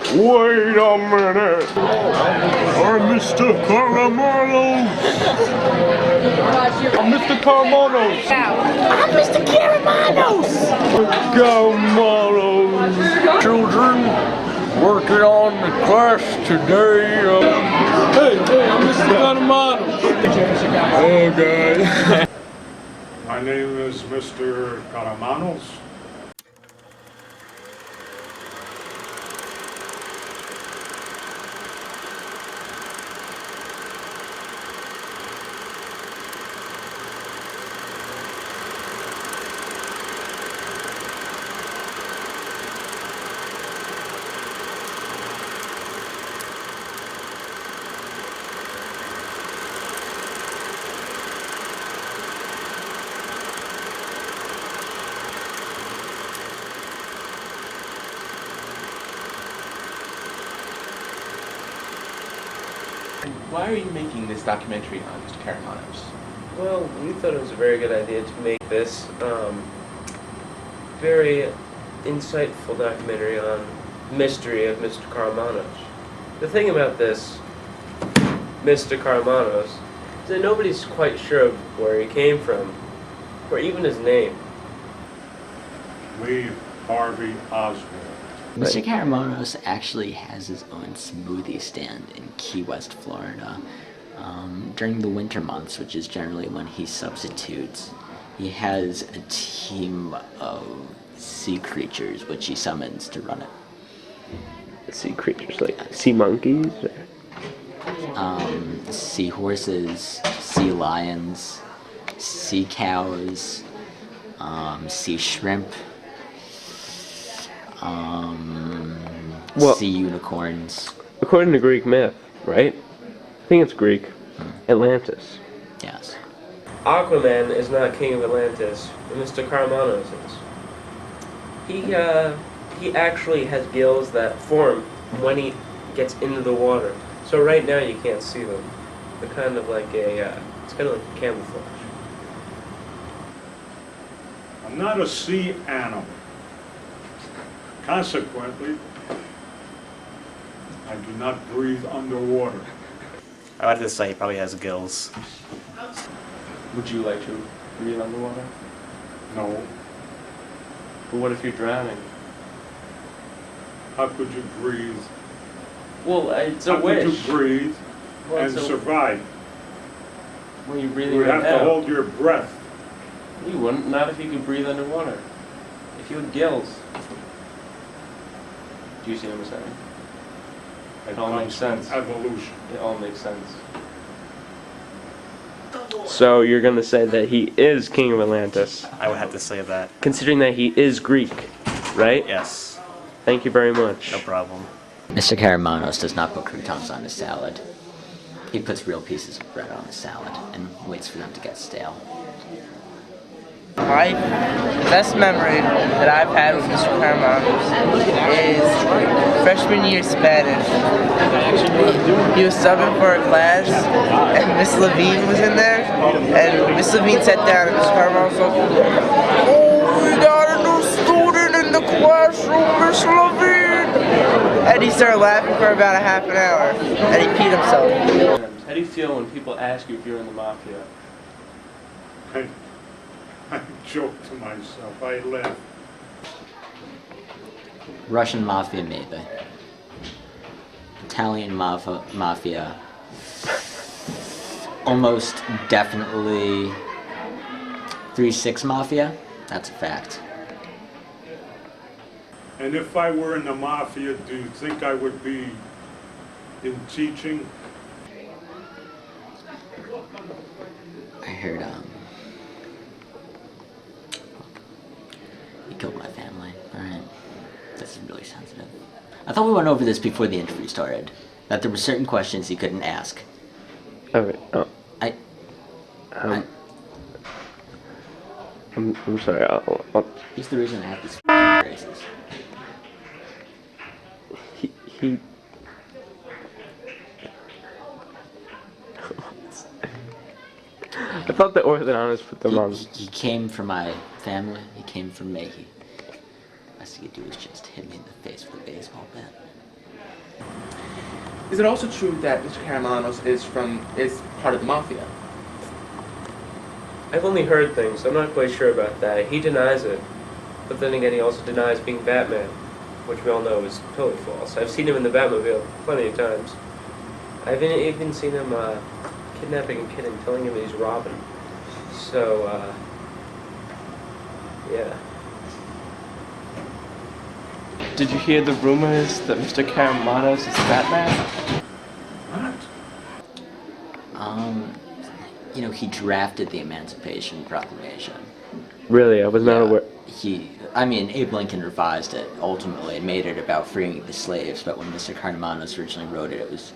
Wait a minute! I'm Mr. Karamanos! I'm Mr. Karamanos! I'm Mr. Karamanos! Karamanos! Children, working on the class today. Hey, I'm Mr. Karamanos! Oh, God. My name is Mr. Karamanos. Why are you making this documentary on Mr. Karamanos? Well, we thought it was a very good idea to make this very insightful documentary on the mystery of Mr. Karamanos. The thing about this Mr. Karamanos is that nobody's quite sure of where he came from, or even his name. Lee Harvey Oswald. Mr. Karamanos actually has his own smoothie stand in Key West, Florida. During the winter months, which is generally when he substitutes, he has a team of sea creatures which he summons to run it. Sea creatures like sea monkeys? Sea horses, sea lions, sea cows, sea shrimp, sea unicorns. According to Greek myth, right? I think it's Greek. Atlantis. Yes. Aquaman is not king of Atlantis, but Mr. Karamanos is. He actually has gills that form when he gets into the water. So right now you can't see them. They're kind of like it's kind of like a camouflage. I'm not a sea animal. Consequently, I do not breathe underwater. I would have to say he probably has gills. Would you like to breathe underwater? No. But what if you're drowning? How could you breathe? Well, it's a How wish. could you breathe Well, and it's a- survive? When you're You breathing would right have now. to hold your breath. You wouldn't. Not if you could breathe underwater. If you had gills. Do you see what I'm saying? It all makes comes from sense. Evolution. It all makes sense. So you're gonna say that he is king of Atlantis, I would have to say that. considering that he is Greek, right? Yes, Thank you very much. no problem. Mr. Karamanos does not put croutons on his salad. He puts real pieces of bread on his salad and waits for them to get stale. My best memory that I've had with Mr. Karamanos is freshman year Spanish. He was subbing for a class, and Miss Levine was in there, and Miss Levine sat down, and Mr. Karamanos was like, "Oh, we got a new student in the classroom, Miss Levine!" And he started laughing for about a half an hour, and he peed himself. How do you feel when people ask you if you're in the mafia? I joke to myself. I laugh. Russian mafia, maybe. Italian mafia. Almost definitely 3-6 mafia. That's a fact. And if I were in the mafia, do you think I would be in teaching? I heard, he killed my family. Alright. This is really sensitive. I thought we went over this before the interview started. That there were certain questions he couldn't ask. Okay. I'm sorry. He's the reason I have these braces. He. I thought the orthodontist put them on. He came for my family. He came for me. Best he could do was just hit me in the face with a baseball bat. Is it also true that Mr. Karamanos is part of the mafia? I've only heard things. I'm not quite sure about that. He denies it, but then again, he also denies being Batman, which we all know is totally false. I've seen him in the Batmobile plenty of times. I've even seen him kidnapping a kid and telling him he's Robin. So, yeah. Did you hear the rumors that Mr. Karamanos is Batman? What? He drafted the Emancipation Proclamation. Really, I was not aware. Abe Lincoln revised it ultimately and made it about freeing the slaves, but when Mr. Karamanos originally wrote it, it was,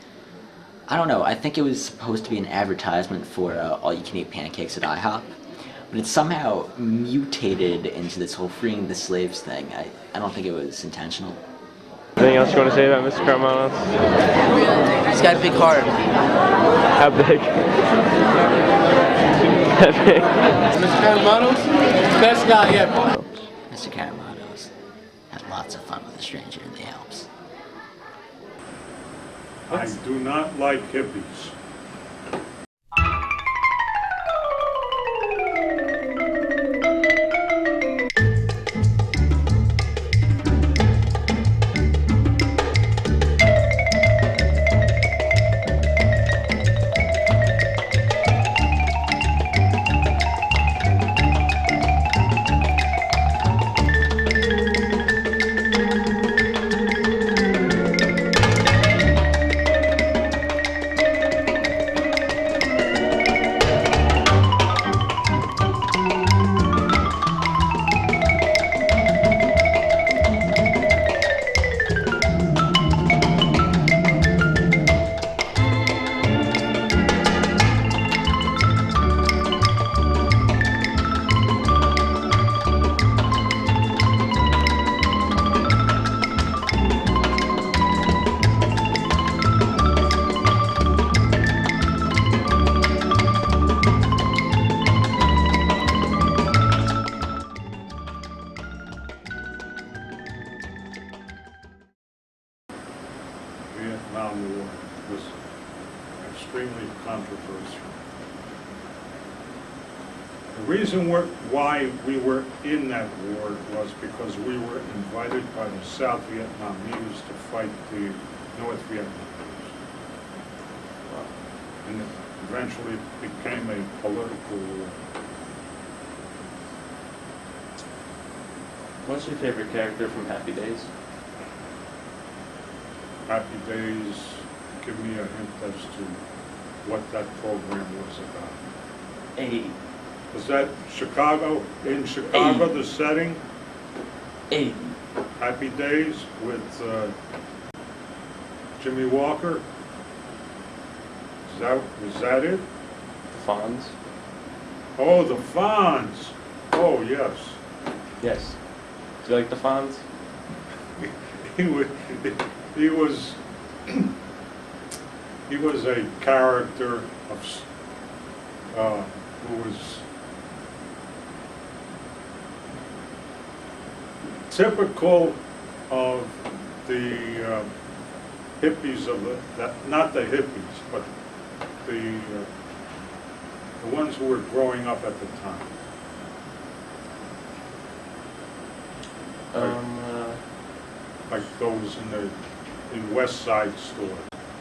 I don't know, I think it was supposed to be an advertisement for all-you-can-eat pancakes at IHOP, but it somehow mutated into this whole freeing the slaves thing. I don't think it was intentional. Anything else you want to say about Mr. Karamanos? He's got a big heart. How big? How big? Mr. Karamanos, best guy ever. Mr. Karamanos had lots of fun with a stranger in the Alps. I do not like hippies. Vietnam War was extremely controversial. The reason why we were in that war was because we were invited by the South Vietnamese to fight the North Vietnamese. And it eventually became a political war. What's your favorite character from Happy Days? Happy Days, give me a hint as to what that program was about. A. Was that Chicago, in Chicago, the setting? A. Happy Days with Jimmy Walker? Was that it? The Fonz? Oh, the Fonz! Oh, yes. Yes. Do you like the Fonz? He was a character of who was typical of the hippies of not the hippies, but the ones who were growing up at the time. Like those in West Side Story.